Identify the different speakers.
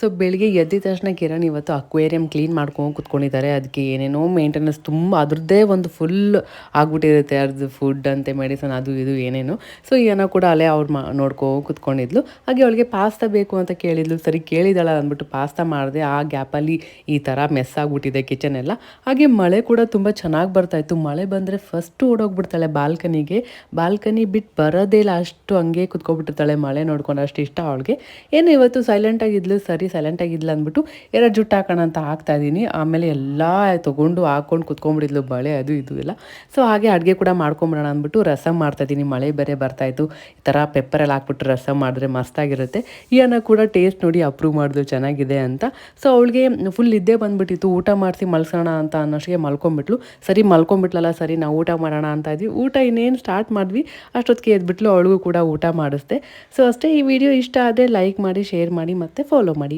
Speaker 1: So ಬೆಳಿಗ್ಗೆ ಎದ್ದಿದ ತಕ್ಷಣ ಕಿರಣ್ ಇವತ್ತು ಅಕ್ವೇರಿಯಂ ಕ್ಲೀನ್ ಮಾಡ್ಕೊಂಡು ಕುತ್ಕೊಂಡಿದ್ದಾರೆ. ಅದಕ್ಕೆ ಏನೇನೋ ಮೇಂಟೆನೆನ್ಸ್ ತುಂಬ ಅದ್ರದ್ದೇ ಒಂದು ಫುಲ್ ಆಗ್ಬಿಟ್ಟಿರುತ್ತೆ. ಅದ್ರದ್ದು ಫುಡ್ ಅಂತೆ, ಮೆಡಿಸನ್ ಅದು ಇದು ಏನೇನು. ಸೊ ಏನೋ ಕೂಡ ಅಲ್ಲೇ ಅವ್ರು ಕುತ್ಕೊಂಡಿದ್ಲು. ಹಾಗೆ ಅವಳಿಗೆ ಪಾಸ್ತಾ ಬೇಕು ಅಂತ ಕೇಳಿದ್ಲು. ಸರಿ ಕೇಳಿದಾಳ ಅಂದ್ಬಿಟ್ಟು ಪಾಸ್ತಾ ಮಾಡಿದೆ. ಆ ಗ್ಯಾಪಲ್ಲಿ ಈ ಥರ ಮೆಸ್ ಆಗಿಬಿಟ್ಟಿದೆ ಕಿಚನ್ ಎಲ್ಲ. ಹಾಗೆ ಮಳೆ ಕೂಡ ತುಂಬ ಚೆನ್ನಾಗಿ ಬರ್ತಾಯಿತ್ತು. ಮಳೆ ಬಂದರೆ ಫಸ್ಟು ಓಡೋಗ್ಬಿಡ್ತಾಳೆ ಬಾಲ್ಕನಿಗೆ. ಬಾಲ್ಕನಿ ಬಿಟ್ಟು ಬರೋದೇ ಇಲ್ಲ, ಅಷ್ಟು ಹಂಗೆ ಕುತ್ಕೊಬಿಟ್ಟಿರ್ತಾಳೆ. ಮಳೆ ನೋಡ್ಕೊಂಡು ಅಷ್ಟು ಇಷ್ಟ ಅವಳಿಗೆ. ಏನು ಇವತ್ತು ಸೈಲೆಂಟಾಗಿದ್ಲು. ಸರಿ ಸೈಲೆಂಟಾಗಿದ್ಲು ಅಂದ್ಬಿಟ್ಟು ಎರಡು ಜುಟ್ಟು ಹಾಕೋಣ ಅಂತ ಹಾಕ್ತಾಯಿದ್ದೀನಿ. ಆಮೇಲೆ ಎಲ್ಲ ತೊಗೊಂಡು ಹಾಕ್ಕೊಂಡು ಕುತ್ಕೊಂಡ್ಬಿಡಿದ್ಲು, ಬಳೆ ಅದು ಇದು ಎಲ್ಲ. ಸೊ ಹಾಗೆ ಅಡುಗೆ ಕೂಡ ಮಾಡ್ಕೊಂಬಿಡೋಣ ಅಂದ್ಬಿಟ್ಟು ರಸಮ್ ಮಾಡ್ತಾಯಿದ್ದೀನಿ. ಮಳೆ ಬೇರೆ ಬರ್ತಾಯಿತ್ತು. ಈ ಥರ ಪೆಪ್ಪರೆಲ್ಲ ಹಾಕ್ಬಿಟ್ಟು ರಸಮ್ ಮಾಡಿದ್ರೆ ಮಸ್ತಾಗಿರುತ್ತೆ. ಈ ಅನ್ನ ಕೂಡ ಟೇಸ್ಟ್ ನೋಡಿ ಅಪ್ರೂವ್ ಮಾಡಿದ್ರು ಚೆನ್ನಾಗಿದೆ ಅಂತ. ಸೊ ಅವಳಿಗೆ ಫುಲ್ ನಿದ್ದೆ ಬಂದುಬಿಟ್ಟಿತ್ತು. ಊಟ ಮಾಡಿಸಿ ಮಲ್ಸೋಣ ಅಂತ ಅನ್ನೋಷ್ಟಿಗೆ ಮಲ್ಕೊಂಬಿಟ್ಲು. ಸರಿ ಮಲ್ಕೊಂಬಿಟ್ಲಲ್ಲ, ಸರಿ ನಾವು ಊಟ ಮಾಡೋಣ ಅಂತ ಇದ್ವಿ. ಊಟ ಇನ್ನೇನು ಸ್ಟಾರ್ಟ್ ಮಾಡಿದ್ವಿ, ಅಷ್ಟೊತ್ತಿಗೆ ಎದ್ಬಿಟ್ಲು. ಅವಳಿಗೂ ಕೂಡ ಊಟ ಮಾಡಿಸ್ದೆ. ಸೊ ಅಷ್ಟೇ. ಈ ವಿಡಿಯೋ ಇಷ್ಟ ಆದರೆ ಲೈಕ್ ಮಾಡಿ, ಶೇರ್ ಮಾಡಿ ಮತ್ತು ಫಾಲೋ ಮಾಡಿ.